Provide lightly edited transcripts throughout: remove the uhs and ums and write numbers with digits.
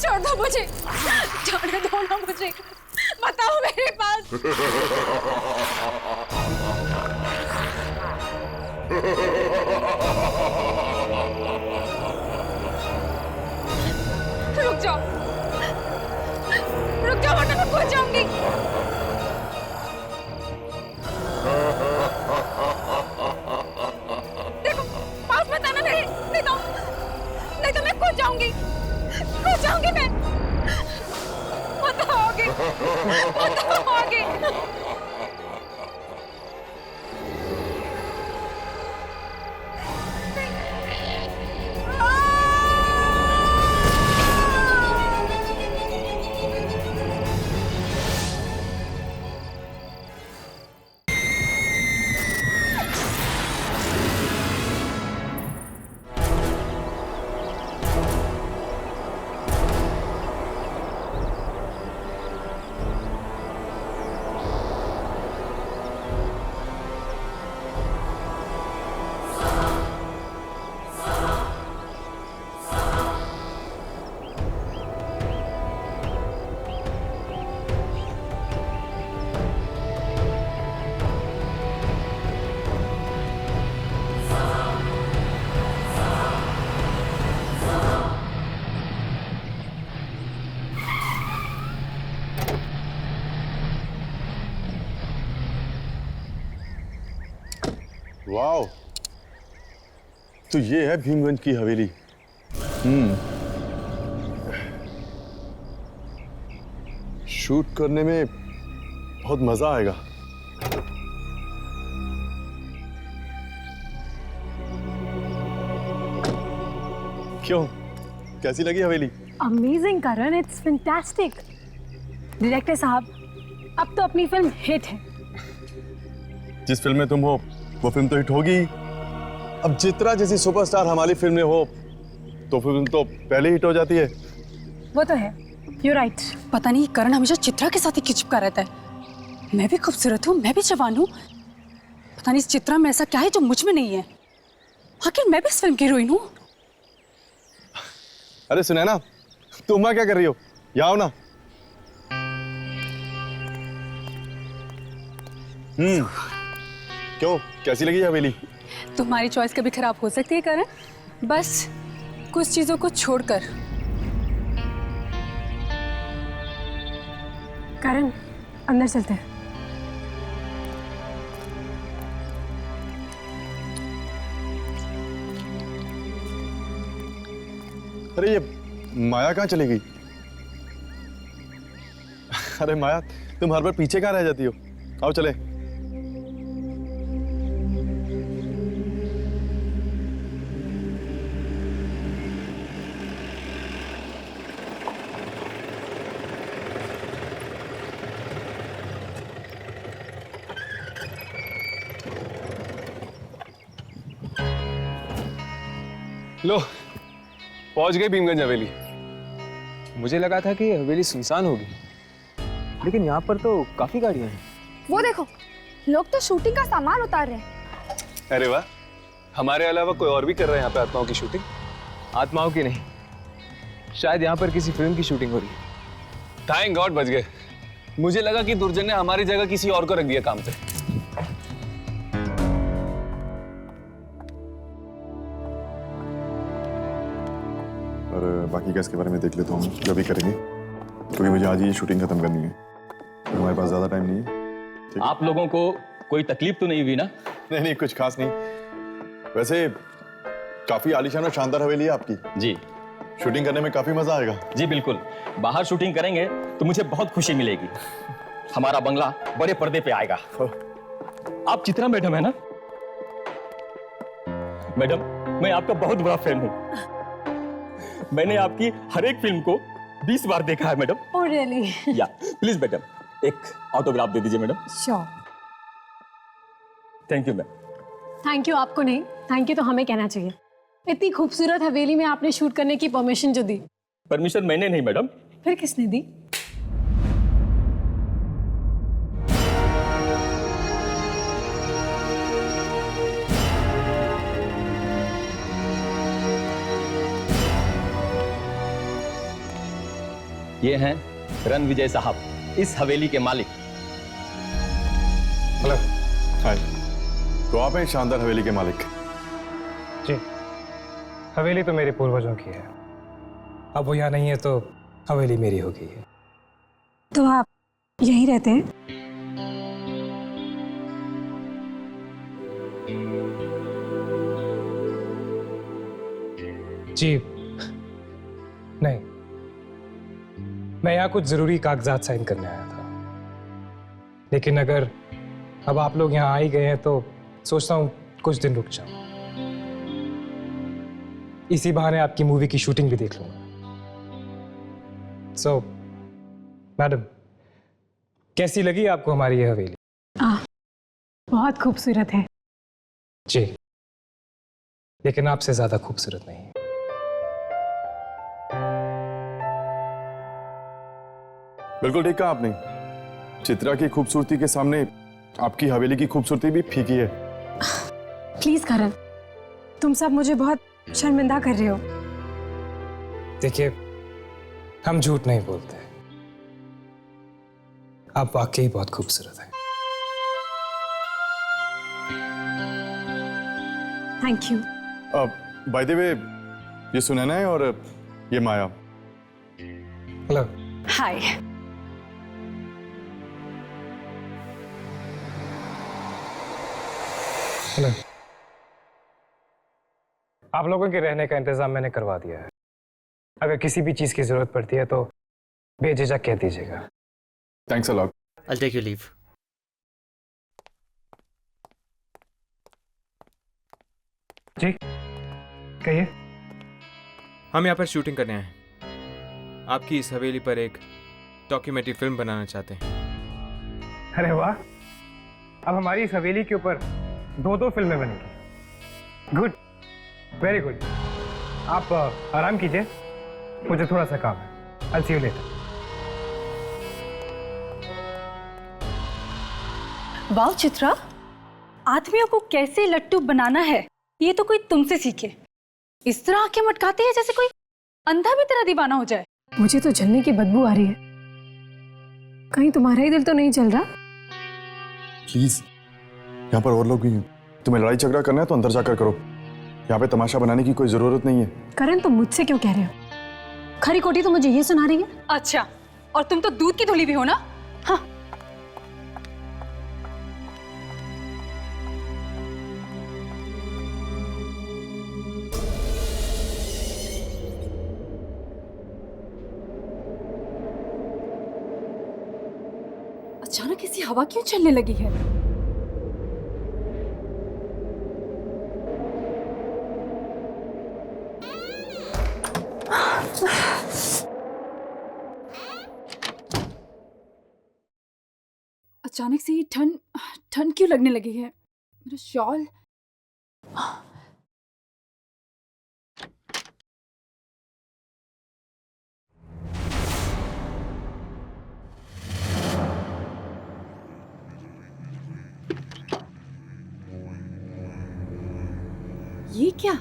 छोड़ दो मुझे, जाने दो ना मुझे, बताओ मेरे पास। रुक जाओ, रुक जाओ वरना मैं खो जाऊंगी। देखो पास मत आना मेरे, नहीं तो मैं खो जाऊंगी मैं। बताओगे। वाओ, तो ये है भीमगंज की हवेली। शूट करने में बहुत मजा आएगा। क्यों, कैसी लगी हवेली? Amazing Karan, it's fantastic. Director साहब, अब तो अपनी फिल्म हिट है। जिस फिल्म में तुम हो वो फिल्म तो हिट होगी। अब चित्रा जैसी सुपरस्टार हमारी फिल्म में हो तो फिल्म तो पहले हिट हो जाती है। वो तो है, यू राइट। पता नहीं करण हमेशा चित्रा के साथ ही चिपका रहता है। मैं भी खूबसूरत हूँ, मैं भी जवान हूँ, पता नहीं इस चित्रा में ऐसा क्या है जो मुझ में नहीं है। आखिर मैं भी इस फिल्म की हीरोइन हूँ। अरे सुनैना, तुम वहां क्या कर रही हो? यहाँ आओ ना। क्यों, कैसी लगी हवेली? तुम्हारी चॉइस कभी खराब हो सकती है करण, बस कुछ चीजों को छोड़कर। करण, अंदर चलते हैं। अरे ये माया कहाँ चली गई? अरे माया, तुम हर बार पीछे कहाँ रह जाती हो? आओ चले। लो, पहुंच गए भीमगंज हवेली। मुझे लगा था कि हवेली सुनसान होगी, लेकिन यहाँ पर तो काफी गाड़ियां हैं। वो देखो, लोग तो शूटिंग का सामान उतार रहे हैं। अरे वाह, हमारे अलावा कोई और भी कर रहे हैं यहाँ पे आत्माओं की शूटिंग? आत्माओं की नहीं, शायद यहाँ पर किसी फिल्म की शूटिंग हो रही है। थैंक गॉड बच गए। मुझे लगा कि दुर्जन ने हमारी जगह किसी और को रख दिया काम पे। और बाकी केस के बारे में देख लेता हूँ जो भी करेंगे, क्योंकि मुझे आज ही शूटिंग खत्म करनी है। तो हमारे पास ज्यादा टाइम नहीं है। आप लोगों को कोई तकलीफ तो नहीं हुई ना? नहीं, कुछ खास नहीं। वैसे काफी आलीशान और शानदार हवेली है आपकी। जी, शूटिंग करने में काफी मजा आएगा। जी बिल्कुल। बाहर शूटिंग करेंगे तो मुझे बहुत खुशी मिलेगी। हमारा बंगला बड़े पर्दे पे आएगा। आप चित्रा मैडम है ना? मैडम, मैं आपका बहुत बड़ा फैन हूँ। मैंने आपकी हर एक फिल्म को 20 बार देखा है मैडम। Oh really? या प्लीज मैडम, एक ऑटोग्राफ दे दीजिए madam. Sure. Thank you ma'am. Thank you आपको नहीं, थैंक यू तो हमें कहना चाहिए। इतनी खूबसूरत हवेली में आपने शूट करने की परमिशन जो दी। परमिशन मैंने नहीं मैडम। फिर किसने दी? ये हैं रणविजय साहब, इस हवेली के मालिक। हेलो। हाय। तो आप हैं शानदार हवेली के मालिक? जी, हवेली तो मेरे पूर्वजों की है। अब वो यहाँ नहीं है तो हवेली मेरी हो गई है। तो आप यहीं रहते हैं? जी नहीं, मैं यहाँ कुछ जरूरी कागजात साइन करने आया था, लेकिन अगर अब आप लोग यहाँ आ ही गए हैं तो सोचता हूँ कुछ दिन रुक जाऊं। इसी बहाने आपकी मूवी की शूटिंग भी देख लूंगा। सो मैडम, कैसी लगी आपको हमारी ये हवेली? बहुत खूबसूरत है। जी, लेकिन आपसे ज्यादा खूबसूरत नहीं। बिल्कुल ठीक कहा आपने। चित्रा की खूबसूरती के सामने आपकी हवेली की खूबसूरती भी फीकी है। प्लीज करण, तुम सब मुझे बहुत शर्मिंदा कर रहे हो। देखिए, हम झूठ नहीं बोलते, आप वाकई बहुत खूबसूरत हैं। Thank you. By the way, ये सुनैना है और ये माया। हेलो। हाय। हेलो। आप लोगों के रहने का इंतजाम मैंने करवा दिया है। अगर किसी भी चीज की जरूरत पड़ती है तो बेझिझक कह दीजिएगा। Thanks a lot. I'll take your leave. जी कहिए। हम यहाँ पर शूटिंग करने आए हैं। आपकी इस हवेली पर एक डॉक्यूमेंट्री फिल्म बनाना चाहते हैं। अरे वाह, अब हमारी इस हवेली के ऊपर 2-2 फिल्में बनेंगी। Good, very good. आप आराम कीजिए, मुझे थोड़ा सा काम है। I'll see you later. वाह चित्रा, आदमियों को कैसे लट्टू बनाना है ये तो कोई तुमसे सीखे। इस तरह आंखें मटकाते हैं जैसे कोई अंधा भी तेरा दीवाना हो जाए। मुझे तो जलने की बदबू आ रही है। कहीं तुम्हारा ही दिल तो नहीं जल रहा? प्लीज, यहाँ पर और लोग भी हैं। तुम्हें लड़ाई झगड़ा करना है तो अंदर जाकर करो। यहाँ पे तमाशा बनाने की कोई जरूरत नहीं है। करण, तुम मुझसे क्यों कह रहे हो? खरी कोटी तो मुझे ये सुना रही है। अच्छा, और तुम तो दूध की धुली भी हो ना। हाँ। अचानक ऐसी हवा क्यों चलने लगी है? अचानक से ये ठंड ठंड क्यों लगने लगी है? मेरा शॉल। ये क्या?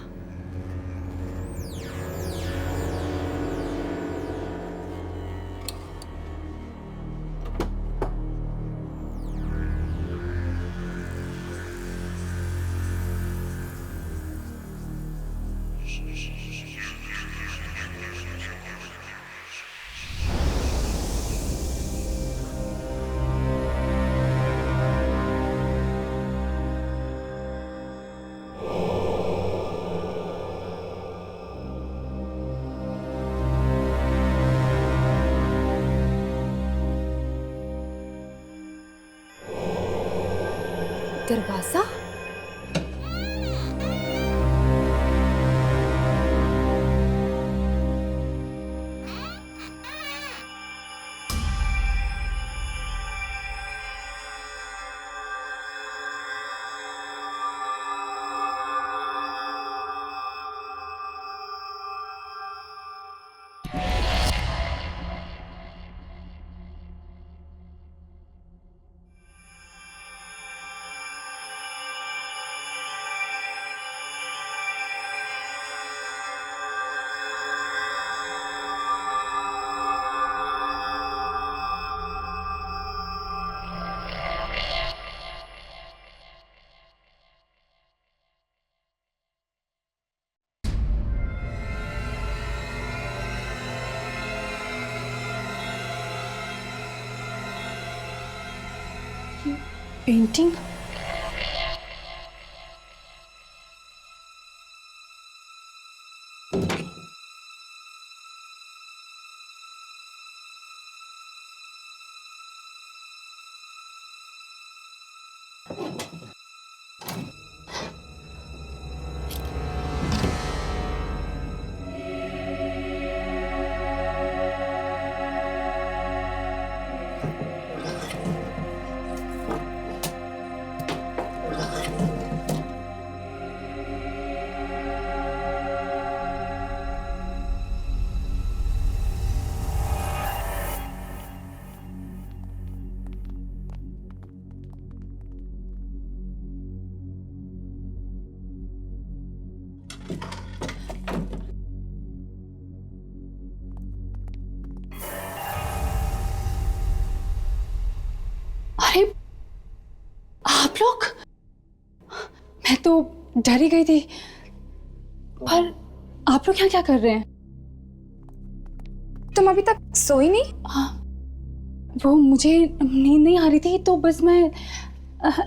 दरवाजा? पेंटिंग? अरे आप लोग, मैं तो डर ही गई थी। पर आप लोग यहाँ क्या कर रहे हैं? तुम अभी तक सोई नहीं? हाँ, वो मुझे नींद नहीं आ रही थी तो बस मैं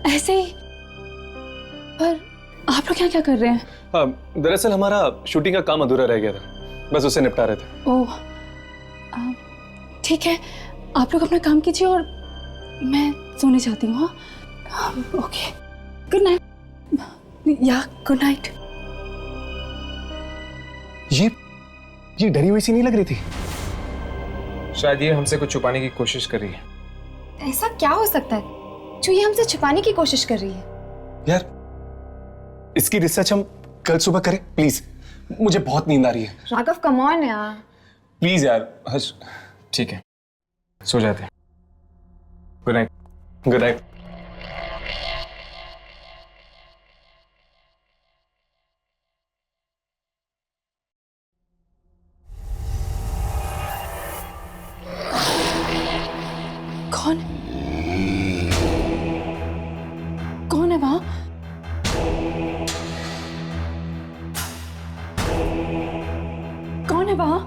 ऐसे ही। पर आप लोग यहाँ क्या कर रहे हैं? दरअसल हमारा शूटिंग का काम अधूरा रह गया था, बस उसे निपटा रहे थे। ओह, ठीक है, आप लोग अपना काम कीजिए और मैं सोने जाती हूँ। हाँ, ओके, गुड नाइट। या गुड नाइट। ये डरी हुई सी नहीं लग रही थी? शायद ये हमसे कुछ छुपाने की कोशिश कर रही है। ऐसा क्या हो सकता है जो ये हमसे छुपाने की कोशिश कर रही है? यार, इसकी रिसर्च हम कल सुबह करें प्लीज, मुझे बहुत नींद आ रही है। राघव कम ऑन यार। प्लीज यार, हर्ष। ठीक है, सो जाते हैं। Good night. Good night. कौन कौन है वहां? कौन है वहां?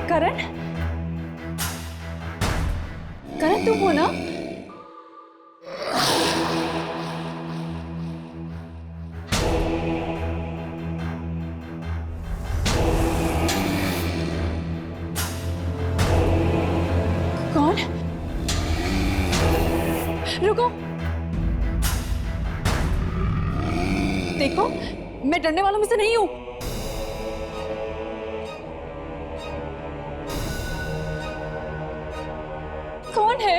करण? करण तुम हो ना? कौन? रुको, देखो मैं डरने वालों में से नहीं हूं। कौन है?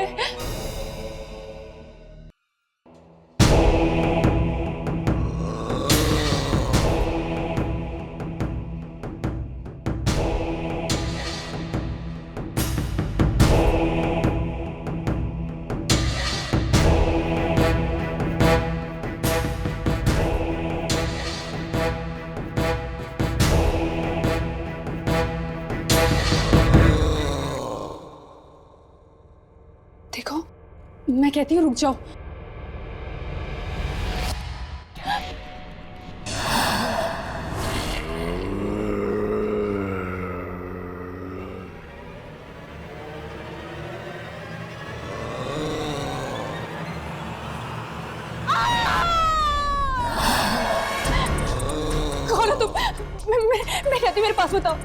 देखो, मैं कहती हूँ रुक जाओ। कौन हो तुम? मैं कहती हूँ मेरे पास बताओ।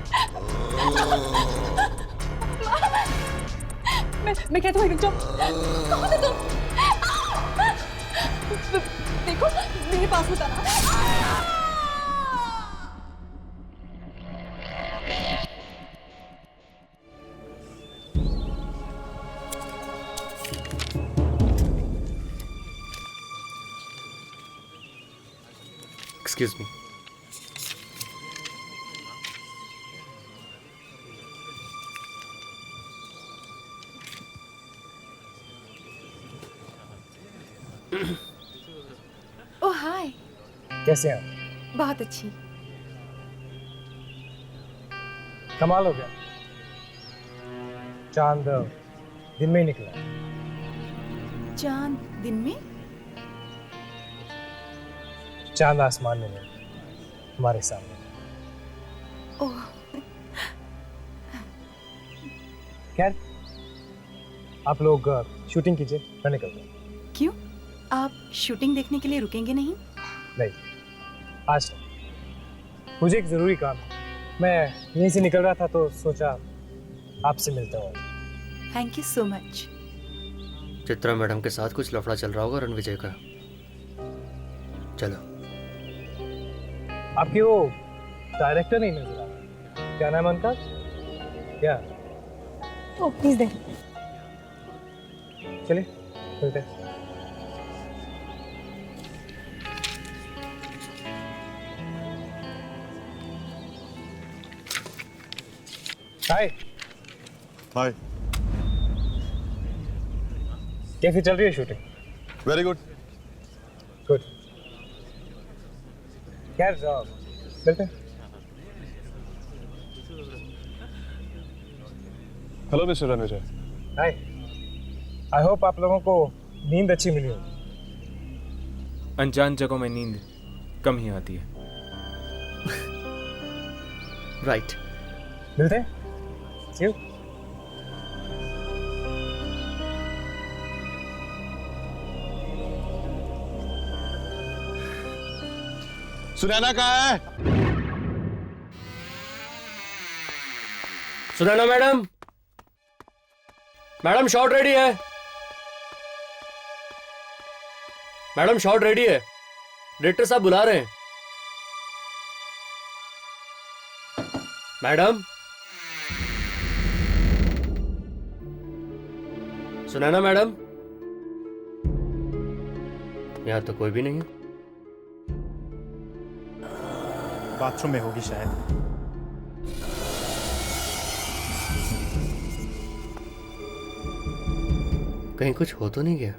मैं कहती हूँ रुक जाओ। कौन है तुम? देखो मेरे पास बताना। Excuse me. Oh hi. कैसे हैं आप? बहुत अच्छी। कमाल हो गया, चांद दिन में ही निकला। चांद दिन में? चांद आसमान में नहीं, हमारे सामने। ओह खैर, आप लोग शूटिंग कीजिए, मैं निकल रहा हूँ। क्यों? आप शूटिंग देखने के लिए रुकेंगे नहीं? नहीं, आज नहीं। मुझे एक ज़रूरी काम है। मैं यहीं से निकल रहा था तो सोचा आपसे मिलता हूँ। Thank you so much. Chitra madam के साथ कुछ लफड़ा चल रहा होगा रणविजय का। चलो। आपकी वो डायरेक्टर नहीं नजर आ रहा, क्या नाम है उनका? क्या? ओ प्लीज दे। चलिए मिलते हैं। हाय। हाय। कैसी चल रही है शूटिंग? Very good. गुड। खैर मिलते हैं। Hello mister Ranvijay. Hi. I hope आप लोगों को नींद अच्छी मिली हो। अनजान जगहों में नींद कम ही आती है। राइट। मिलते हैं। See you. सुनैना कहाँ है? Sunaina madam, madam shot ready है। मैडम शॉट रेडी है, डायरेक्टर साहब बुला रहे हैं। मैडम, सुनैना मैडम, यहां तो कोई भी नहीं है। बाथरूम में होगी शायद। कहीं कुछ हो तो नहीं गया?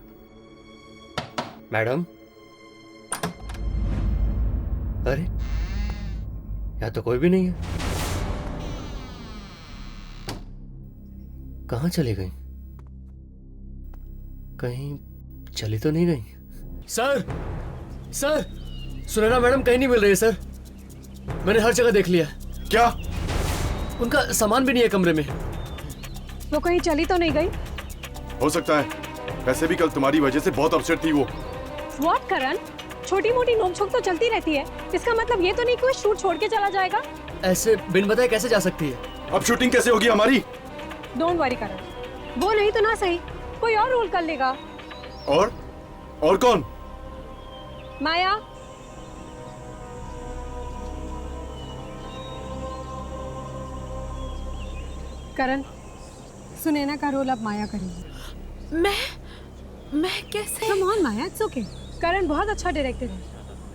मैडम, अरे यहां तो कोई भी नहीं है। कहां चली गई? कहीं चली तो नहीं गई? सर, सर, सुनैना मैडम कहीं नहीं मिल रही है सर। मैंने हर जगह देख लिया। क्या? उनका सामान भी नहीं है कमरे में। वो कहीं चली तो नहीं गई? हो सकता है, वैसे भी कल तुम्हारी वजह से बहुत अपसेट थी वो। व्हाट करण? छोटी मोटी नोकझोंक तो चलती रहती है, इसका मतलब ये तो नहीं कि वो शूट छोड़ के चला जाएगा। ऐसे बिन बताए कैसे जा सकती है? अब शूटिंग कैसे होगी हमारी? डोंट वरी करण, वो नहीं तो ना सही, कोई और रोल कर लेगा। और कौन? माया। करण, सुनैना का रोल अब माया करेगी। मैं कैसे? Come on Maya, it's okay. Karan बहुत अच्छा डायरेक्टर है,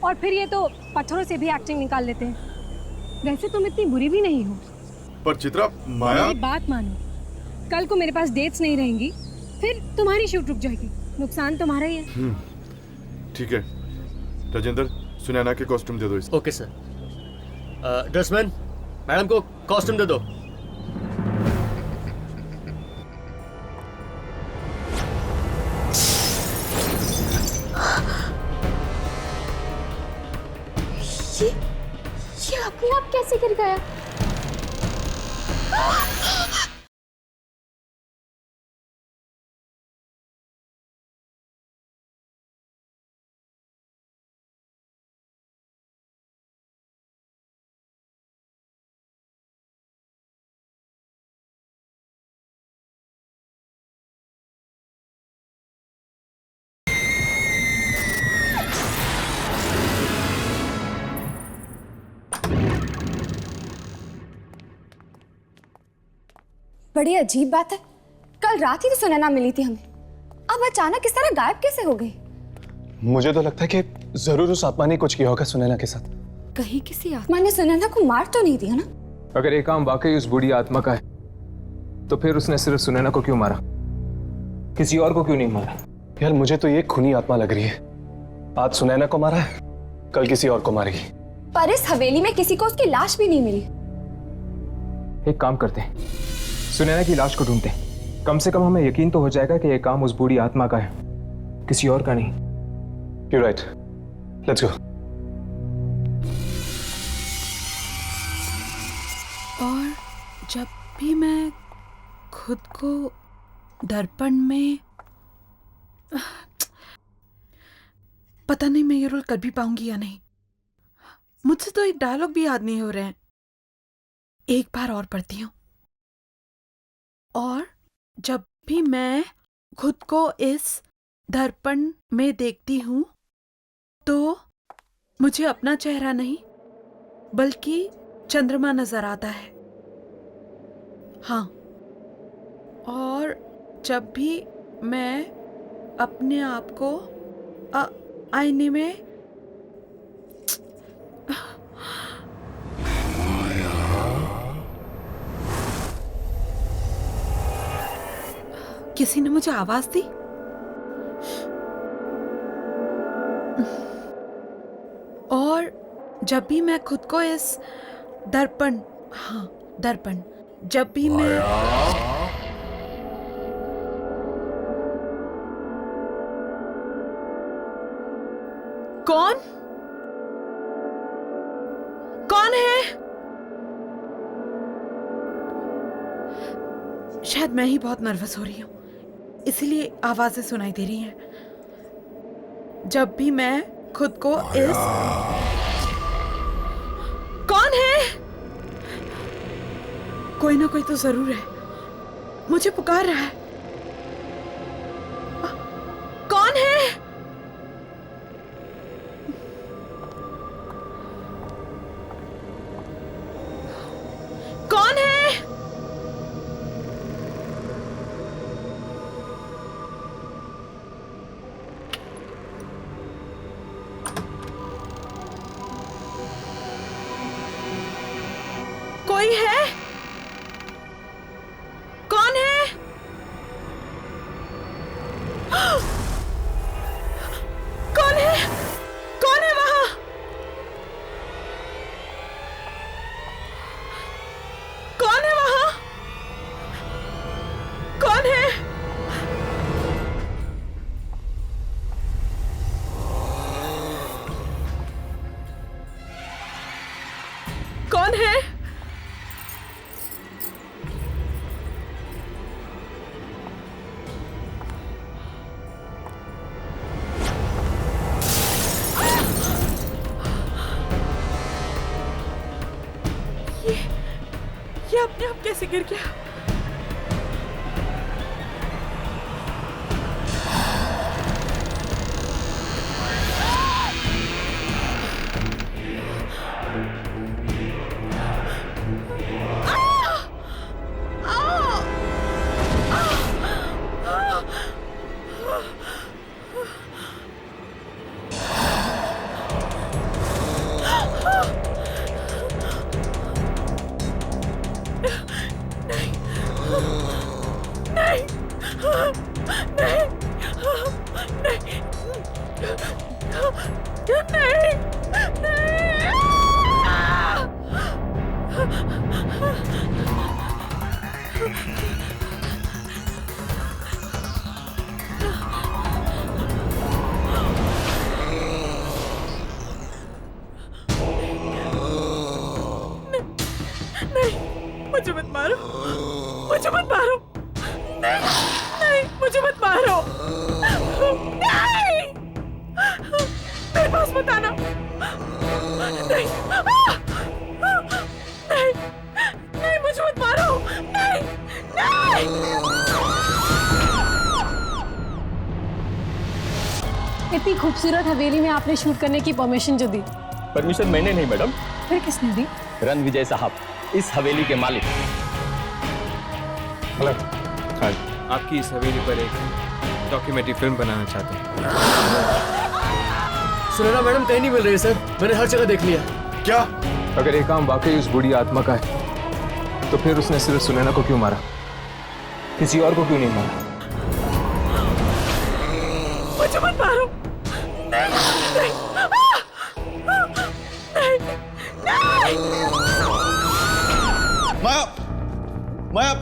और फिर ये तो पत्थरों से भी एक्टिंग निकाल लेते हैं। वैसे तुम इतनी बुरी भी नहीं हो। पर चित्रा, माया। मेरी बात मानो, कल को मेरे पास डेट्स नहीं रहेंगी, फिर तुम्हारी शूट रुक जाएगी, नुकसान तुम्हारा ही है। ठीक है राजेंद्र, सुनैना के कॉस्ट्यूम दे दो इसको। Okay sir. ड्रेसमैन, मैडम को कॉस्ट्यूम दे दो। ये अपने आप कैसे गिर गया? बड़ी अजीब बात है, कल रात ही तो सुनैना मिली थी हमें, अब अचानक इस तरह गायब कैसे हो गई? मुझे तो लगता है कि जरूर उस आत्मा ने कुछ किया होगा सुनैना के साथ। कहीं किसी आत्मा ने सुनैना को मार तो नहीं दिया ना? अगर ये काम वाकई उस बूढ़ी आत्मा का है, तो फिर उसने सिर्फ सुनैना को क्यों मारा, किसी और को क्यों नहीं मारा? यार मुझे तो ये खूनी आत्मा लग रही है। आज सुनैना को मारा है, कल किसी और को मारेगी। पर इस हवेली में किसी को उसकी लाश भी नहीं मिली। एक काम करते हैं, सुनैना की लाश को ढूंढते हैं। कम से कम हमें यकीन तो हो जाएगा कि यह काम उस बूढ़ी आत्मा का है, किसी और का नहीं। You're right. Let's go. और जब भी मैं खुद को दर्पण में पता नहीं मैं ये रोल कर भी पाऊंगी या नहीं। मुझसे तो एक डायलॉग भी याद नहीं हो रहे हैं। एक बार और पढ़ती हूँ। और जब भी मैं खुद को इस दर्पण में देखती हूँ तो मुझे अपना चेहरा नहीं बल्कि चंद्रमा नजर आता है। हाँ, और जब भी मैं अपने आप को आईने में किसी ने मुझे आवाज दी। और जब भी मैं खुद को इस दर्पण, हाँ दर्पण, जब भी मैं कौन है? शायद मैं ही बहुत नर्वस हो रही हूं, इसीलिए आवाजें सुनाई दे रही हैं। जब भी मैं खुद को इस कौन है? कोई ना कोई तो जरूर है, मुझे पुकार रहा है। कौन है? कौन है? कोई है? कौन है? कौन है? कौन है वहां? कौन है वहां? कौन है? कौन है? ये अपने आप कैसे गिर गया? मुझे मत मारो, मुझे मत मारो, नहीं, नहीं, मुझे मत मारो, नहीं, मेरे पास मत आना, नहीं, नहीं, नहीं, मुझे मत मारो, नहीं, नहीं। इतनी खूबसूरत हवेली में आपने शूट करने की परमिशन जो दी? परमिशन मैंने नहीं मैडम, फिर किसने दी? रणविजय साहब, इस हवेली के मालिक। हाँ, आपकी इस हवेली पर एक डॉक्यूमेंट्री फिल्म बनाना चाहते हैं। सुनैना मैडम कहीं नहीं मिल रही है सर, मैंने हर जगह देख लिया। क्या? अगर ये काम वाकई उस बूढ़ी आत्मा का है तो फिर उसने सिर्फ सुनैना को क्यों मारा, किसी और को क्यों नहीं मारा? मुझे मत मारो, नहीं, नहीं, नहीं, नहीं। माया, माया,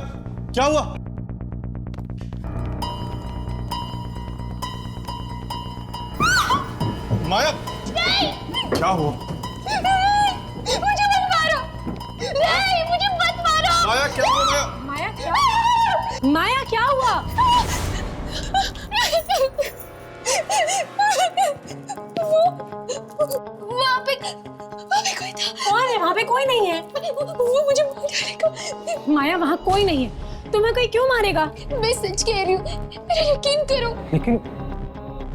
क्या हुआ? माया, क्या हुआ? मुझे मत मारो, नहीं, मुझे मत मारो। माया, क्या हुआ? माया, माया क्या? माया क्या हुआ? वहाँ पे कोई था। कौन है? वहाँ पे कोई नहीं है। वो मुझे मार डालेगा। माया वहाँ कोई नहीं है, तुम्हें कोई क्यों मारेगा? मैं सच कह रही हूँ, मेरा यकीन करो। लेकिन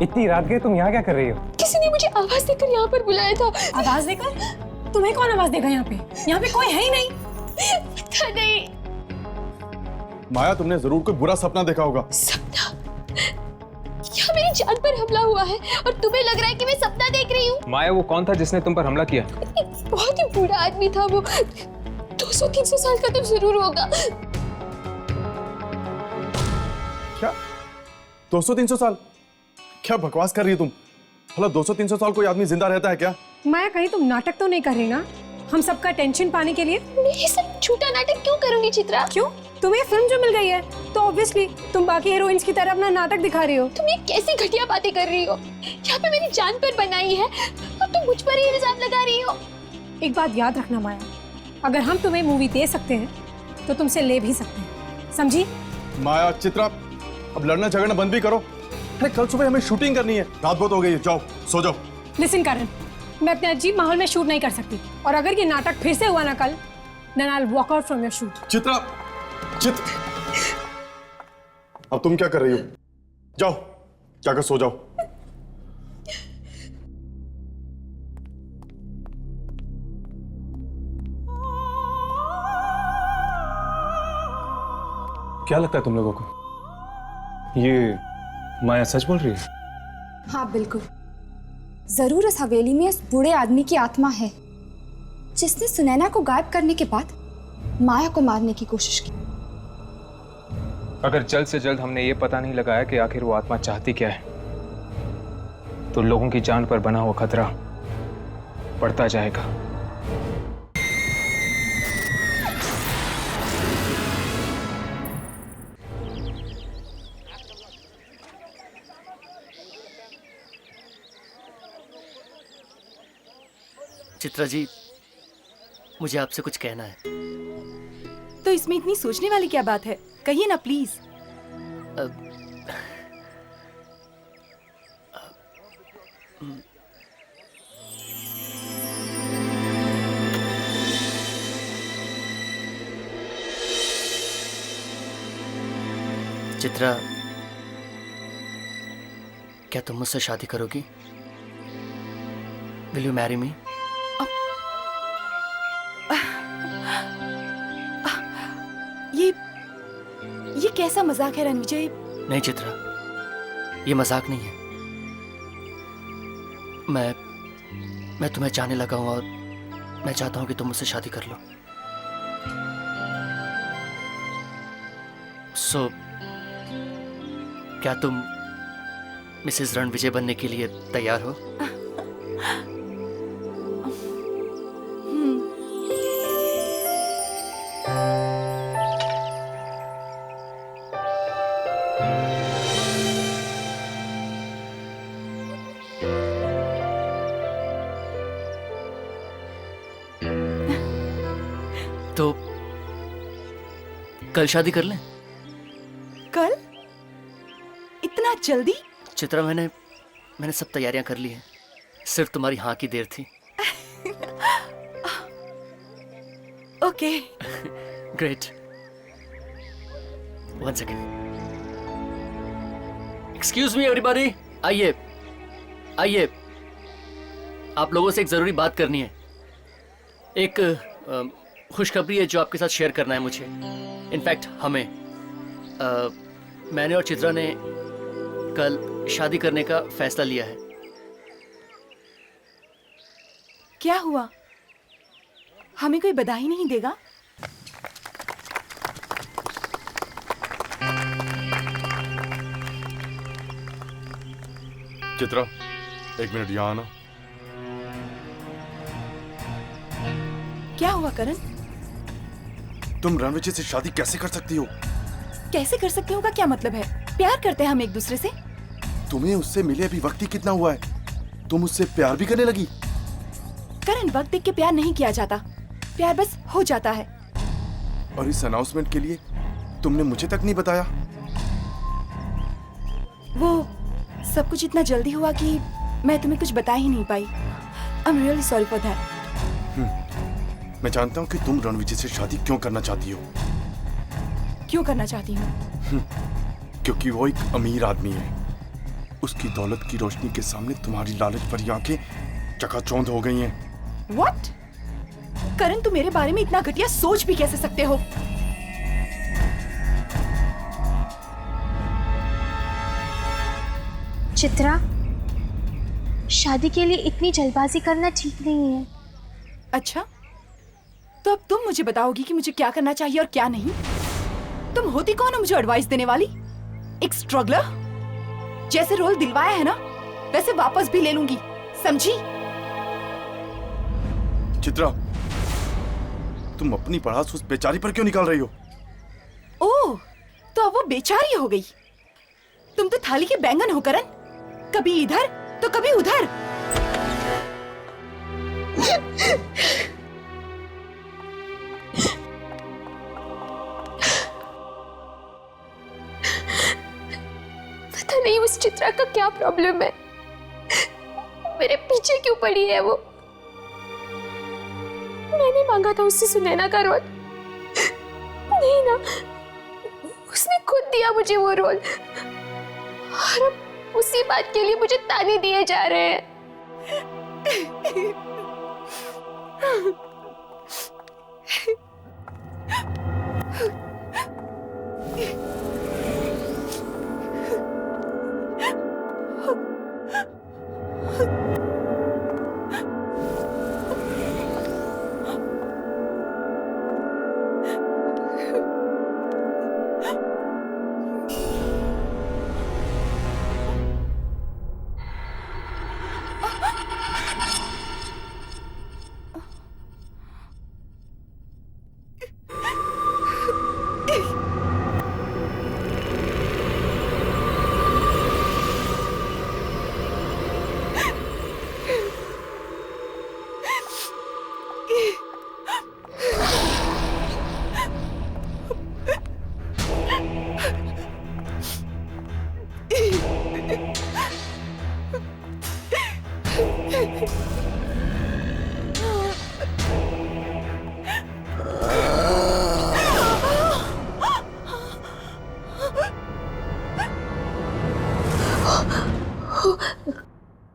इतनी रात गए तुम यहाँ क्या कर रही हो? किसी ने मुझे आवाज देकर यहाँ पर बुलाया था। आवाज देकर? तुम्हें कौन आवाज देगा यहाँ पे? यहाँ पे कोई है ही नहीं। पता नहीं। माया, तुमने जरूर कोई बुरा सपना देखा होगा। सपना? यहाँ मेरी जान पर हमला हुआ है और तुम्हें लग रहा है कि मैं सपना देख रही हूँ? माया, वो कौन था जिसने तुम पर हमला किया? बहुत ही बूढ़ा आदमी था वो। 200-300 साल का तो जरूर होगा। क्या 200-300 साल? क्या बकवास कर रही है तुम? भला 200-300 साल कोई आदमी जिंदा रहता है क्या? माया, कहीं तुम नाटक तो नहीं कर रही ना? हम सबका टेंशन पाने के लिए? मैं ये सब झूठा नाटक क्यों करूंगी चित्रा? क्यों? तुम्हें फिल्म जो मिल गई है तो ऑब्वियसली तुम बाकी हीरोइंस की तरह अपना नाटक दिखा रही हो। तुम ये कैसी घटिया बातें कर रही हो? यहाँ पे मेरी जान पर बनाई है और तुम मुझ पर ही इल्जाम लगा रही हो। एक बात याद रखना माया, अगर हम तुम्हें मूवी दे सकते हैं तो तुमसे ले भी सकते हैं, समझी? माया, चित्रा, अब लड़ना झगड़ना बंद भी करो। अरे कल सुबह हमें शूटिंग करनी है, रात बहुत हो गई है, जाओ सो जाओ। लिसन करण, मैं अपने अजीब माहौल में शूट नहीं कर सकती, और अगर ये नाटक फिर से हुआ ना कल, then I'll walk out from your shoot। Chitra, अब तुम क्या कर रही हो? जाओ, जाकर सो जाओ। क्या लगता है तुम लोगों को, ये माया सच बोल रही है? हाँ बिल्कुल, जरूर इस हवेली में उस बूढ़े आदमी की आत्मा है जिसने सुनैना को गायब करने के बाद माया को मारने की कोशिश की। अगर जल्द से जल्द हमने ये पता नहीं लगाया कि आखिर वो आत्मा चाहती क्या है, तो लोगों की जान पर बना हुआ खतरा बढ़ता जाएगा। चित्रा जी, मुझे आपसे कुछ कहना है। तो इसमें इतनी सोचने वाली क्या बात है? कहिए ना प्लीज। चित्रा, क्या तुम मुझसे शादी करोगी? Will you marry me? ये कैसा मजाक है रणविजय? नहीं चित्रा, ये मजाक नहीं है। मैं तुम्हें चाहने लगा हूं और मैं चाहता हूं कि तुम मुझसे शादी कर लो। क्या तुम मिसेस रणविजय बनने के लिए तैयार हो? तो कल शादी कर लें? कल? इतना जल्दी? चित्रा, मैंने सब तैयारियां कर ली हैं, सिर्फ तुम्हारी हाँ की देर थी। Okay. Great. One second. Excuse me everybody, आइए आइए, आप लोगों से एक जरूरी बात करनी है। एक खुशखबरी है जो आपके साथ शेयर करना है मुझे। इनफैक्ट हमें मैंने और चित्रा ने कल शादी करने का फैसला लिया है। क्या हुआ? हमें कोई बधाई नहीं देगा? चित्रा, एक मिनट यहाँ आना। क्या हुआ करण? तुम रणविजय से शादी कैसे कर सकती हो? कैसे कर सकती हूँ का क्या मतलब है? प्यार करते हैं हम एक दूसरे से। तुम्हें उससे मिले अभी वक्त ही कितना हुआ है, तुम उससे प्यार भी करने लगी? करण, वक्त देख के प्यार नहीं किया जाता, प्यार बस हो जाता है। और इस अनाउंसमेंट के लिए तुमने मुझे तक नहीं बताया? वो सब कुछ इतना जल्दी हुआ कि मैं तुम्हें कुछ बता ही नहीं पाई। I am really sorry for that. मैं जानता हूँ कि तुम रणविजय से शादी क्यों करना चाहती हो। क्यों करना चाहती हूँ? क्योंकि वो एक अमीर आदमी है। उसकी दौलत की रोशनी के सामने तुम्हारी लालच भरी आंखें चकाचौंध हो गई हैं। What? करण, तुम मेरे बारे में इतना घटिया सोच भी कैसे सकते हो? चित्रा, शादी के लिए इतनी जल्दबाजी करना ठीक नहीं है। अच्छा, तो अब तुम मुझे बताओगी कि मुझे क्या करना चाहिए और क्या नहीं? तुम होती कौन हो मुझे एडवाइस देने वाली? एक स्ट्रगलर? जैसे रोल दिलवाया है ना, वैसे वापस भी ले लूंगी, समझी? चित्रा, तुम अपनी पढ़ास उस बेचारी पर क्यों निकाल रही हो? ओह, तो अब वो बेचारी हो गई। तुम तो थाली के बैंगन हो करण, कभी इधर तो कभी उधर। पता नहीं उस चित्रा का क्या प्रॉब्लम है, मेरे पीछे क्यों पड़ी है वो। मैंने मांगा था उससे सुनैना का रोल, नहीं ना, उसने खुद दिया मुझे वो रोल, और अब उसी बात के लिए मुझे ताने दिए जा रहे हैं।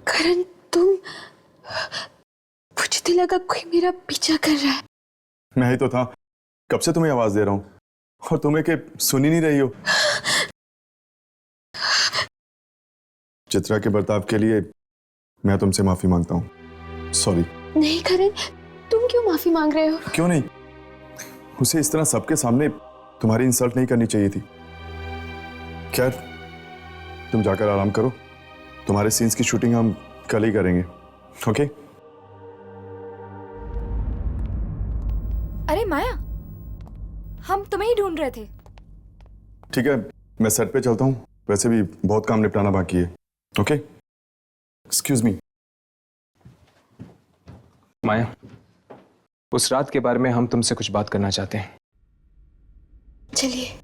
करण, तुम, मुझे तो लगा कोई मेरा पीछा कर रहा है। मैं ही तो था, कब से तुम्हें आवाज दे रहा हूँ और तुम्हें के सुन ही नहीं रही हो। चित्रा के बर्ताव के लिए मैं तुमसे माफी मांगता हूँ। सॉरी। नहीं करण, तुम क्यों माफी मांग रहे हो? क्यों नहीं, उसे इस तरह सबके सामने तुम्हारी इंसल्ट नहीं करनी चाहिए थी। खैर, तुम जाकर आराम करो, तुम्हारे सीन्स की शूटिंग हम कल ही करेंगे। ओके? अरे माया, हम तुम्हें ही ढूंढ रहे थे। ठीक है, मैं सेट पे चलता हूँ, वैसे भी बहुत काम निपटाना बाकी है। ओके? Excuse me. माया, उस रात के बारे में हम तुमसे कुछ बात करना चाहते हैं। चलिए।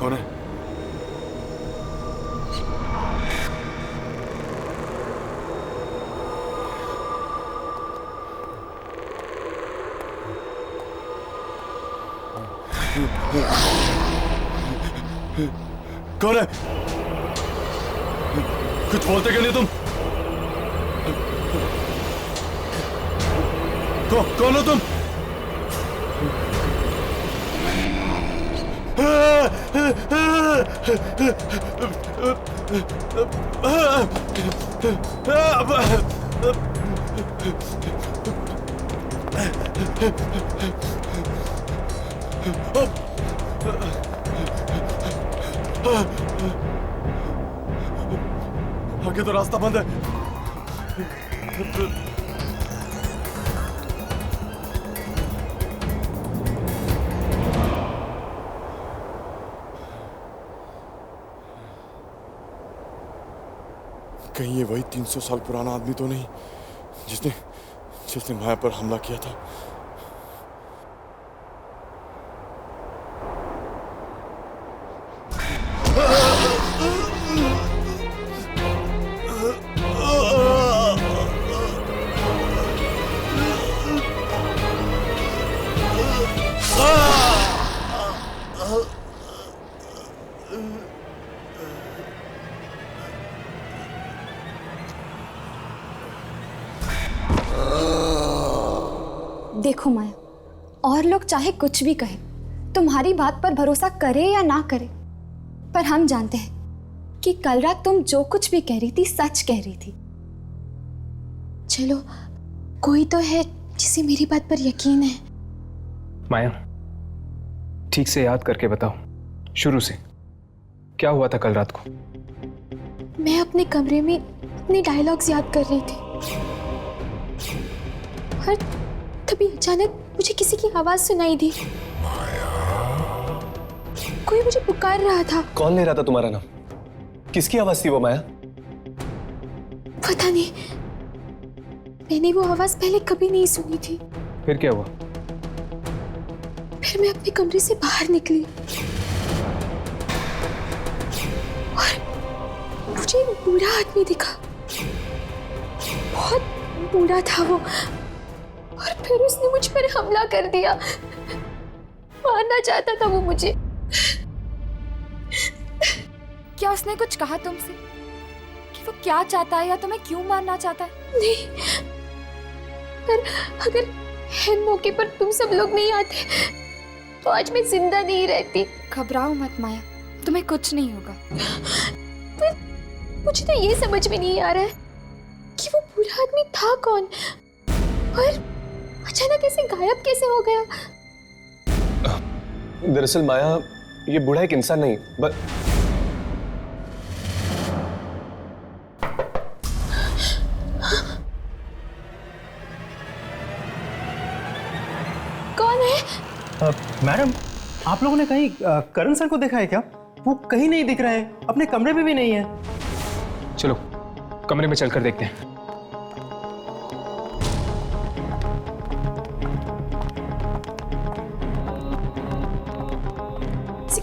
कौन है? कौन है? कुछ बोलते क्यों नहीं तुम? कौन हो तुम? आगे तो रास्ता बंद है। कहीं ये वही 300 साल पुराना आदमी तो नहीं जिसने माया पर हमला किया था? देखो माया, और लोग चाहे कुछ भी कहे, तुम्हारी बात पर भरोसा करे या ना करे, पर हम जानते हैं कि कल रात तुम जो कुछ भी कह रही थी सच कह रही थी। चलो, कोई तो है जिसे मेरी बात पर यकीन है। माया, ठीक से याद करके बताओ, शुरू से क्या हुआ था कल रात को? मैं अपने कमरे में अपने डायलॉग्स याद कर रही थी और तभी अचानक मुझे किसी की आवाज सुनाई दी। कोई मुझे पुकार रहा था। कौन ले रहा था तुम्हारा नाम? किसकी आवाज थी वो माया? पता नहीं, मैंने वो आवाज पहले कभी नहीं सुनी थी। फिर क्या हुआ? फिर मैं अपने कमरे से बाहर निकली और मुझे एक बूढ़ा आदमी दिखा। बहुत बूढ़ा था वो, और फिर उसने मुझ पर हमला कर दिया। मारना चाहता था वो मुझे। क्या उसने कुछ कहा तुमसे कि वो क्या चाहता है या तुम्हें क्यों मारना चाहता है? नहीं, पर अगर हैन मौके पर तुम सब लोग नहीं आते तो आज मैं जिंदा नहीं रहती। घबराओ मत माया, तुम्हें कुछ नहीं होगा। पर मुझे तो ये समझ में नहीं आ रहा है कि वो बूढ़ा आदमी था कौन, और अचानक ऐसे गायब कैसे हो गया? दरअसल माया, ये बूढ़ा एक इंसान नहीं कौन है? मैडम, आप लोगों ने कहीं करण सर को देखा है क्या? वो कहीं नहीं दिख रहे हैं, अपने कमरे में भी नहीं है। चलो कमरे में चलकर देखते हैं।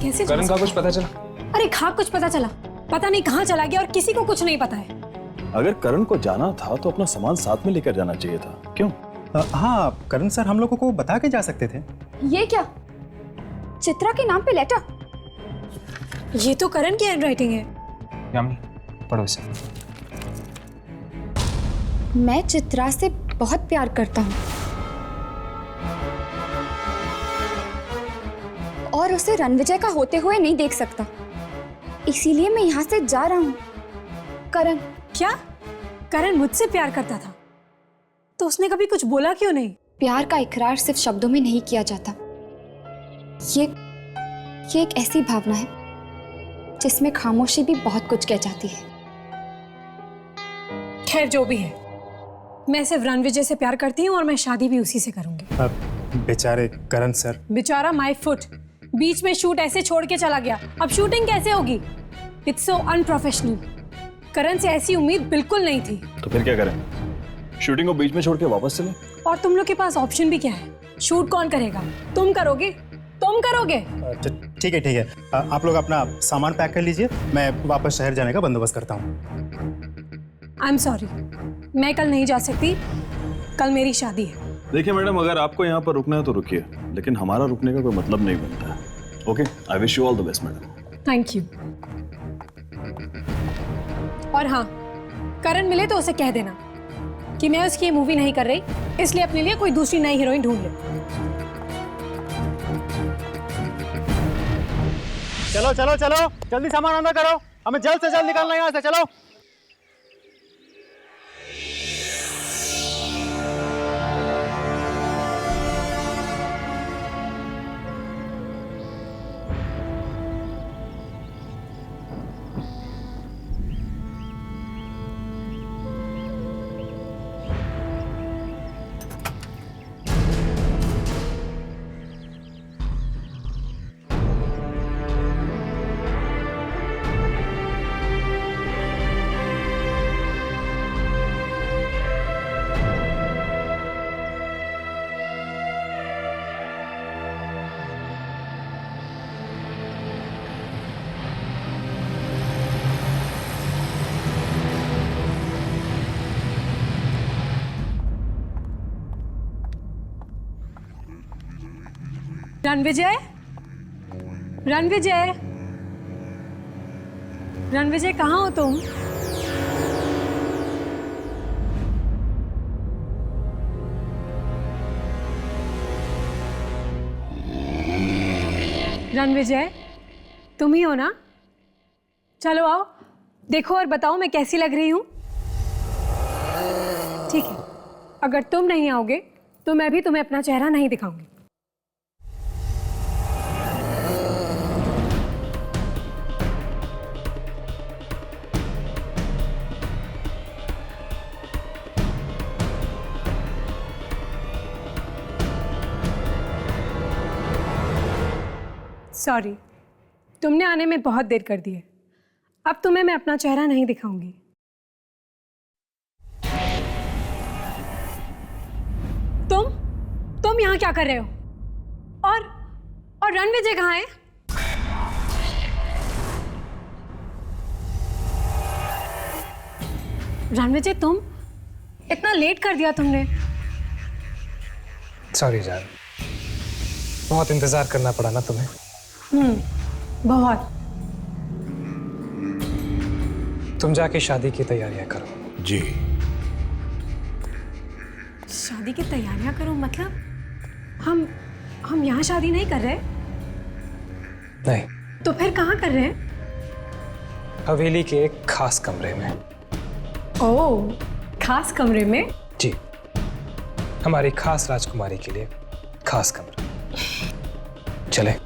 कैसे करण का कुछ पता चला? अरे हाँ, कुछ पता चला, पता नहीं कहाँ चला गया और किसी को कुछ नहीं पता है। अगर करण को जाना था तो अपना सामान साथ में लेकर जाना चाहिए था। क्यों? हाँ, करण सर हम लोगों को बता के जा सकते थे। ये क्या? चित्रा के नाम पे लेटर? ये तो करण की हैंडराइटिंग है। यामिनी, पढ़ो इसे। मैं चित्रा से बहुत प्यार करता हूँ और उसे रणविजय का होते हुए नहीं देख सकता, इसीलिए मैं यहाँ से जा रहा हूँ। करण। क्या? करण मुझसे प्यार करता था तो उसने कभी कुछ बोला क्यों नहीं? प्यार का इकरार सिर्फ शब्दों में नहीं किया जाता। ये एक ऐसी भावना है जिसमें खामोशी भी बहुत कुछ कह जाती है। खैर, जो भी है, मैं सिर्फ रणविजय से प्यार करती हूँ और मैं शादी भी उसी से करूंगी। बेचारे करण सर। बेचारा माय फुट, बीच में शूट ऐसे छोड़ के चला गया, अब शूटिंग कैसे होगी? It's so unprofessional. करण से ऐसी उम्मीद बिल्कुल नहीं थी। तो फिर क्या करें? शूटिंग को बीच में छोड़ के वापस चले? और तुम लोग के पास ऑप्शन भी क्या है? शूट कौन करेगा? तुम करोगे? तुम करोगे? ठीक है। आप लोग अपना सामान पैक कर लीजिए, मैं वापस शहर जाने का बंदोबस्त करता हूँ। आई एम सॉरी, मैं कल नहीं जा सकती, कल मेरी शादी है। देखिए मैडम, अगर आपको यहाँ पर रुकना है तो रुकिए, लेकिन हमारा रुकने का कोई मतलब नहीं बनता है। Okay, I wish you all the best madam. Thank you. और हाँ, करण मिले तो उसे कह देना कि मैं उसकी ये मूवी नहीं कर रही, इसलिए अपने लिए कोई दूसरी नई हीरोइन ढूंढ ले। चलो चलो चलो, जल्दी सामान अंदर करो, हमें जल्द से जल्द निकलना है यहाँ से। चलो रणविजय, रणविजय, रणविजय कहाँ हो तुम? रणविजय, तुम ही हो ना? चलो आओ, देखो और बताओ मैं कैसी लग रही हूँ। ठीक है, अगर तुम नहीं आओगे तो मैं भी तुम्हें अपना चेहरा नहीं दिखाऊंगी। सॉरी, तुमने आने में बहुत देर कर दी है। अब तुम्हें मैं अपना चेहरा नहीं दिखाऊंगी। तुम यहाँ क्या कर रहे हो? और रणविजय कहाँ है? रणविजय, तुम इतना लेट कर दिया तुमने। सॉरी जान, बहुत इंतजार करना पड़ा ना तुम्हें। बहुत। तुम जाके शादी की तैयारियां करो। जी। शादी की तैयारियां करो मतलब हम यहाँ शादी नहीं कर रहे? नहीं। तो फिर कहाँ कर रहे हैं? हवेली के एक खास कमरे में। ओह, खास कमरे में? जी, हमारी खास राजकुमारी के लिए खास कमरा। चले।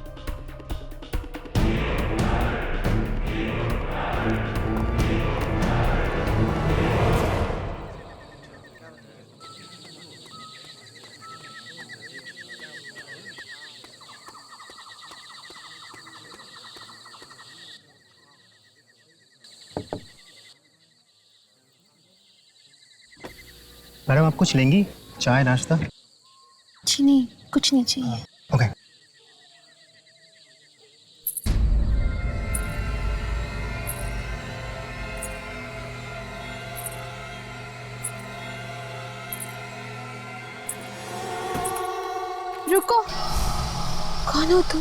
मैडम, आप कुछ लेंगी? चाय, नाश्ता? जी नहीं, कुछ नहीं चाहिए। ओके। रुको, कौन हो तुम?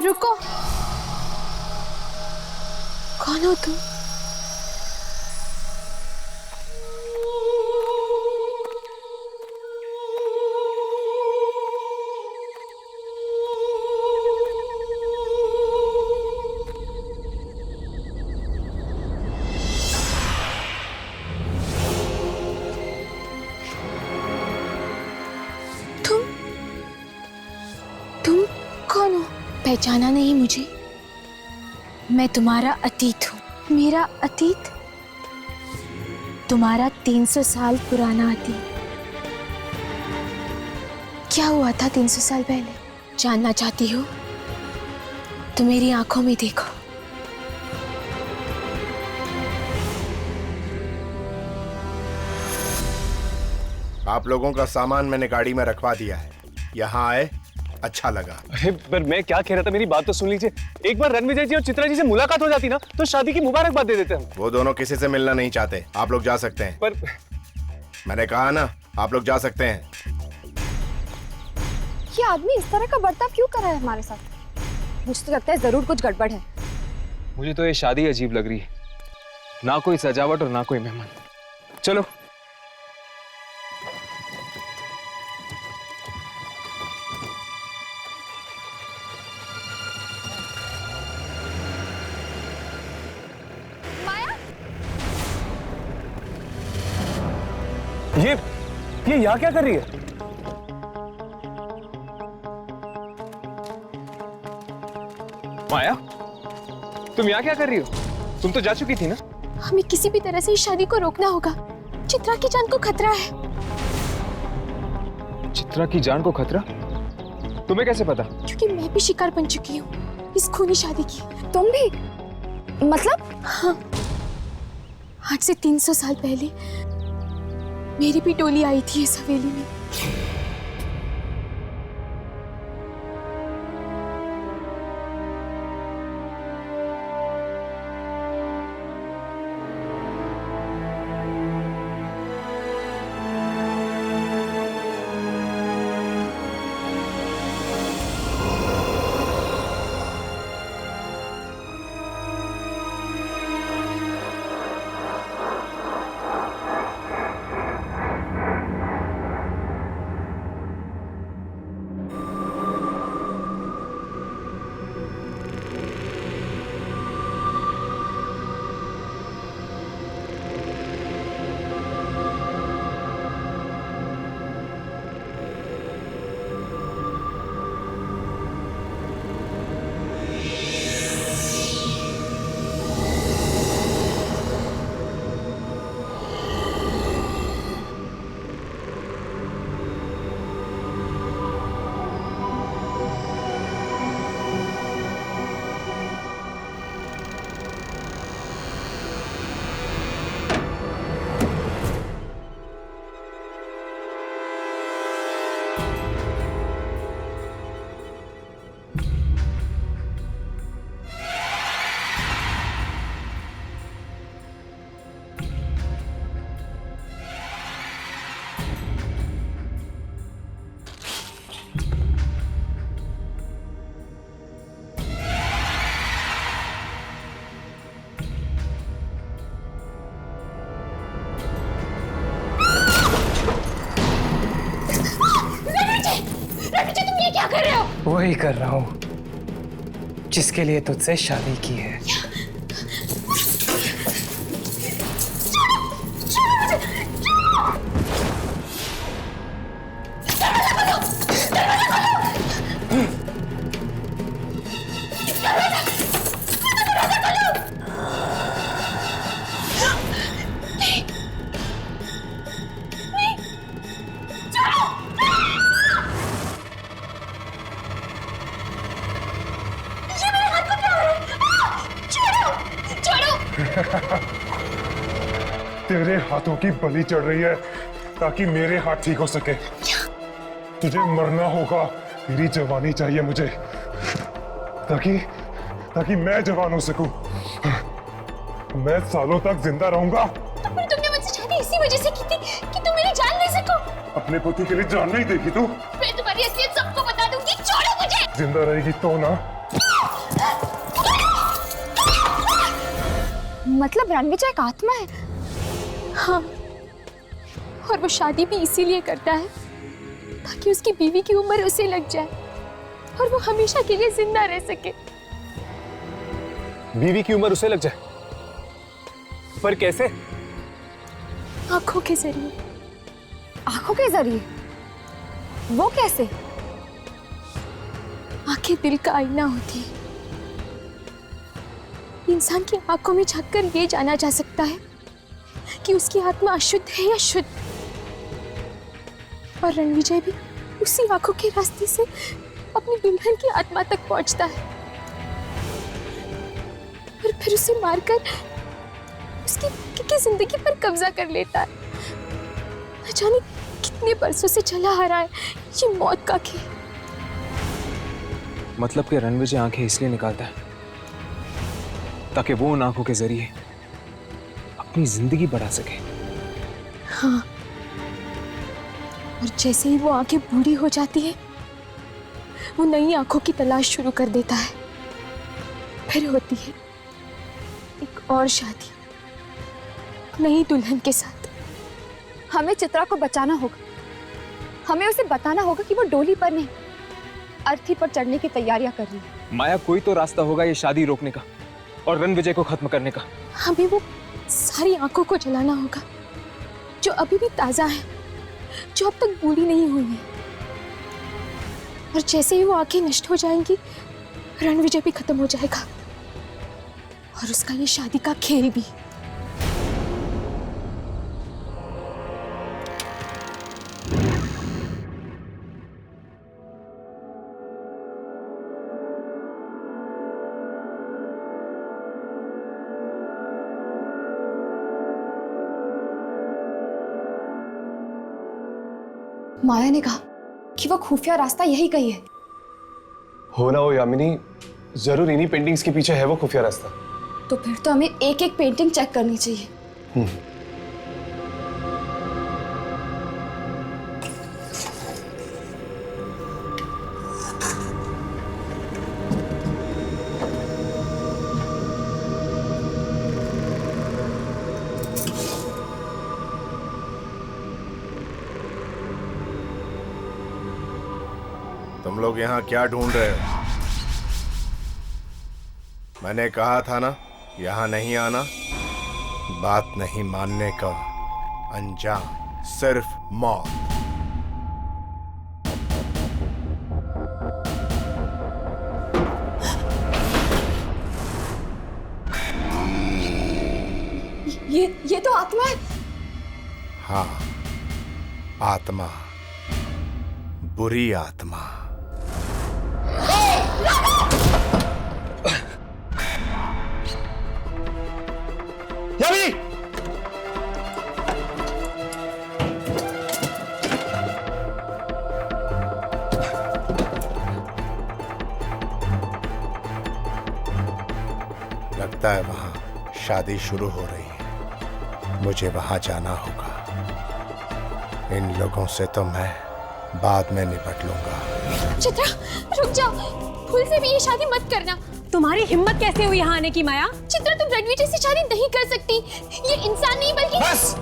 रुको, कौन हो तुम? तुम कौन हो? पहचाना नहीं मुझे? मैं तुम्हारा अतीत हूँ। मेरा अतीत? तुम्हारा 300 साल पुराना अतीत। क्या हुआ था 300 साल पहले? जानना चाहती हो तो मेरी आंखों में देखो। आप लोगों का सामान मैंने गाड़ी में रखवा दिया है। यहाँ आए, अच्छा लगा। अरे पर मैं क्या कह रहा था, मेरी बात तो सुन लीजिए। एक बार रणविजय जी और चित्रा जी से मुलाकात हो जाती ना तो शादी की मुबारकबाद दे देते हम। वो दोनों किसी से मिलना नहीं चाहते। आप लोग जा सकते हैं। पर मैंने कहा ना, आप लोग जा सकते हैं। ये आदमी इस तरह का बर्ताव क्यों कर रहा है हमारे साथ? मुझे तो लगता है जरूर कुछ गड़बड़ है। मुझे तो ये शादी अजीब लग रही है, ना कोई सजावट और ना कोई मेहमान। चलो। ये यहाँ क्या कर रही है? माया, तुम यहाँ क्या कर रही हो? तुम तो जा चुकी थी ना? हमें किसी भी तरह से इस शादी को रोकना होगा। चित्रा की जान को खतरा है। चित्रा की जान को खतरा? तुम्हें कैसे पता? क्योंकि मैं भी शिकार बन चुकी हूँ इस खूनी शादी की। तुम भी? मतलब? हाँ, आज से 300 साल पहले मेरी भी टोली आई थी इस हवेली में। वही कर रहा हूँ जिसके लिए तुझसे शादी की है। तेरे हाथों की बलि चढ़ रही है ताकि मेरे हाथ ठीक हो सके। तुझे मरना होगा, तेरी जवानी चाहिए मुझे ताकि मैं जवान हो सकूं। मैं सालों तक जिंदा रहूंगा। तो फिर तुमने मुझसे शादी इसी वजह से की थी कि तुम मेरी जान ले सको। अपने पति के लिए जान नहीं देगी तू? मैं तुम्हारी असलियत सबको बता दूंगी। छोड़ो मुझे। जिंदा रहेगी तो ना। मतलब रणविजय एक आत्मा है? हाँ, और वो शादी भी इसीलिए करता है ताकि उसकी बीवी की उम्र उसे लग जाए और वो हमेशा के लिए जिंदा रह सके। बीवी की उम्र उसे लग जाए? पर कैसे? आंखों के जरिए। आंखों के जरिए? वो कैसे? आंखें दिल का आईना होती है। इंसान की आंखों में झांककर ये जाना जा सकता है कि उसकी आत्मा अशुद्ध है या शुद्ध। और रणविजय भी उसी आंखों के रास्ते से अपनी दुल्हन की आत्मा तक पहुंचता है और फिर उसे मारकर उसकी जिंदगी पर कब्जा कर लेता है। न जाने कितने बरसों से चला आ रहा है ये मौत का खेल। मतलब कि रणविजय आंखें इसलिए निकालता है ताकि वो उन आंखों के जरिए अपनी जिंदगी बढ़ा सके। हाँ, और जैसे ही वो आंखें बूढ़ी हो जाती है वो नई आंखों की तलाश शुरू कर देता है। फिर होती है एक और शादी नई दुल्हन के साथ। हमें चित्रा को बचाना होगा। हमें उसे बताना होगा कि वो डोली पर नहीं, अर्थी पर चढ़ने की तैयारियां कर रही है। माया, कोई तो रास्ता होगा ये शादी रोकने का और रणविजय को खत्म करने का। हमें वो सारी आंखों को जलाना होगा जो अभी भी ताजा है, जो अब तक बूढ़ी नहीं हुई है। और जैसे ही वो आंखें नष्ट हो जाएंगी रणविजय भी खत्म हो जाएगा और उसका ये शादी का खेल भी। माया ने कहा कि वो खुफिया रास्ता यही कही है। हो ना हो यामिनी, जरूर इन्हीं पेंटिंग्स के पीछे है वो खुफिया रास्ता। तो फिर तो हमें एक एक पेंटिंग चेक करनी चाहिए। तुम लोग यहाँ क्या ढूंढ रहे हो? मैंने कहा था ना यहाँ नहीं आना। बात नहीं मानने का अंजाम सिर्फ मौत। ये तो आत्मा है। हाँ, आत्मा, बुरी आत्मा। यामिनी! लगता है वहां शादी शुरू हो रही है। मुझे वहां जाना होगा। इन लोगों से तो मैं बाद में निपट लूंगा। चित्रा, रुक जाओ। भूल से भी ये शादी मत करना। तुम्हारी हिम्मत कैसे हुई यहाँ आने की माया? चित्रा, तुम रणविजय से शादी नहीं कर सकती। ये इंसान नहीं बल्कि बस!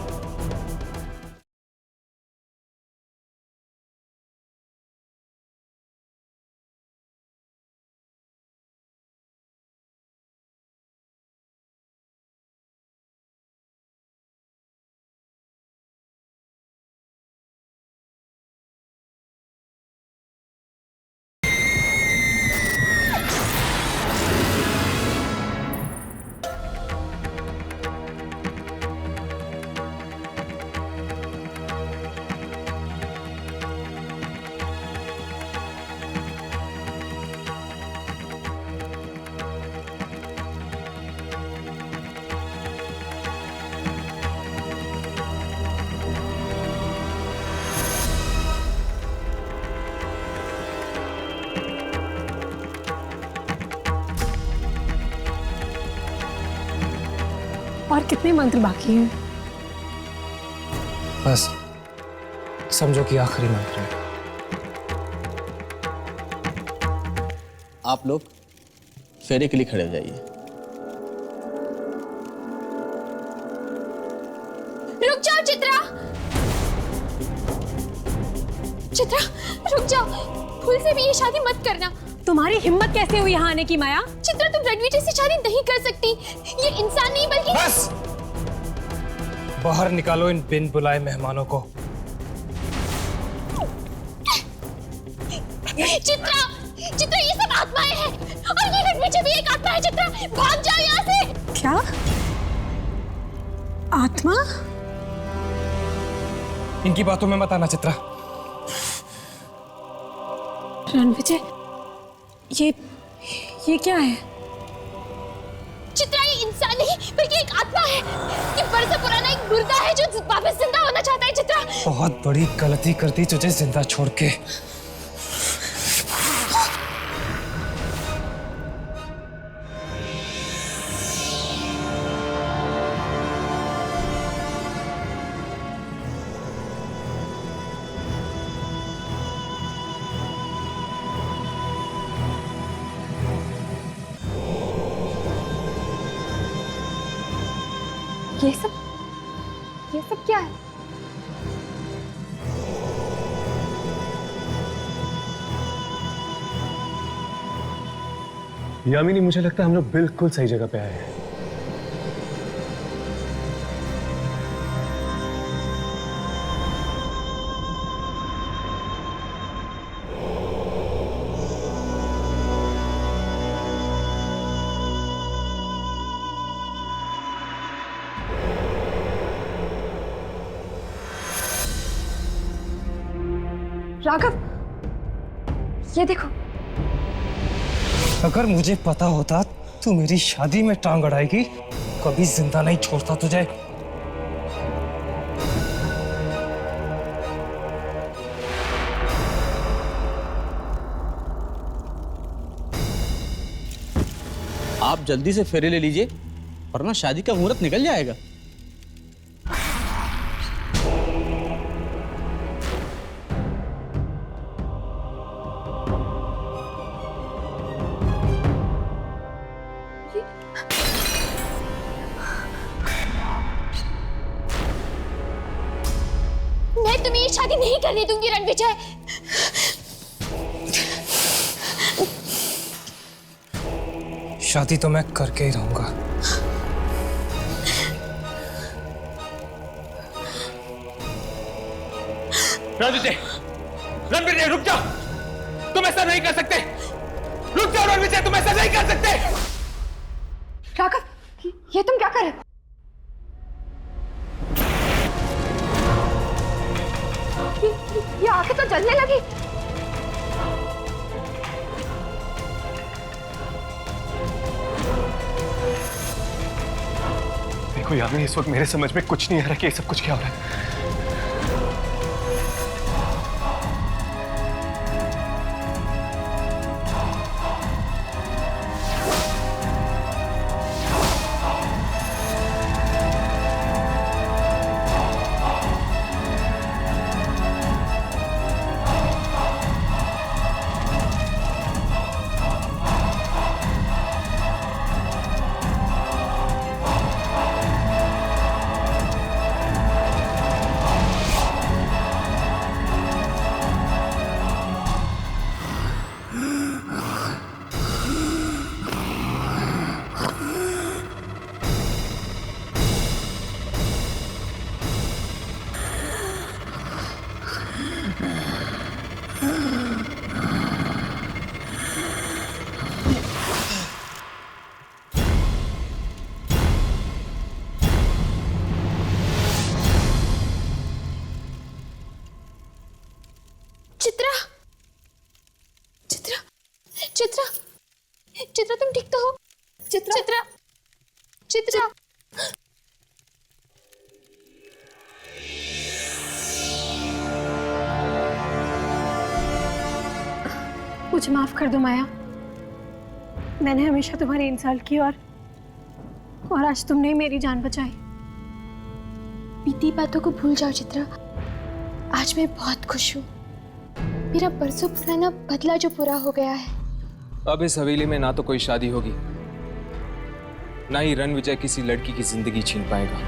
और कितने मंत्र बाकी हैं? बस समझो कि आखिरी मंत्र है। आप लोग फेरे के लिए खड़े हो जाइए। जाओ चित्रा, चित्रा रुक जाओ, भूल से भी ये शादी मत करना। तुम्हारी हिम्मत कैसे हुई यहाँ आने की माया? चित्रा तुम रणविजय से शादी नहीं कर सकती, ये इंसान नहीं बल्कि। बस बाहर निकालो इन बिन बुलाए मेहमानों को। चित्रा, चित्रा ये सब आत्माएं हैं और ये रणविजय भी एक आत्मा है। चित्रा भाग जाओ यहाँ से। क्या आत्मा? इनकी बातों में मत आना चित्रा। रणविजय, ये क्या है? चित्रा ये इंसान नहीं बल्कि एक आत्मा है। ये बरसों पुराना एक मुर्दा है जो वापस जिंदा होना चाहता है। चित्रा बहुत बड़ी गलती कर दी तुझे जिंदा छोड़ के। ये सब क्या है? यामिनी, मुझे लगता है हम लोग बिल्कुल सही जगह पे आए हैं। राघव, ये देखो। अगर मुझे पता होता तू मेरी शादी में टांग अड़ाएगी, कभी जिंदा नहीं छोड़ता तुझे। आप जल्दी से फेरे ले लीजिए वरना शादी का मुहूर्त निकल जाएगा। मैं तुम्हें ये शादी नहीं करने दूंगी रणविजय। शादी तो मैं करके ही रहूंगा। रणविजय, रणविजय रुक जाओ, तुम ऐसा नहीं कर सकते। रुक जाओ रणविजय, तुम ऐसा नहीं कर सकते। राघव, ये तुम क्या कर रहे हो? ये आंखें तो जलने लगी। देखो यामिनी, इस वक्त मेरे समझ में कुछ नहीं आ रहा कि ये सब कुछ क्या हो रहा है। चित्रा, चित्रा, चित्रा, चित्रा तुम ठीक तो हो? चित्रा, चित्रा, चित्रा। मुझे माफ कर दो माया, मैंने हमेशा तुम्हारी इंसल्ट की और आज तुमने ही मेरी जान बचाई। बीती बातों को भूल जाओ चित्रा, आज मैं बहुत खुश हूँ। मेरा बरसों पुराना बदला जो पूरा हो गया है। अब इस हवेली में ना तो कोई शादी होगी, ना ही रणविजय किसी लड़की की जिंदगी छीन पाएगा।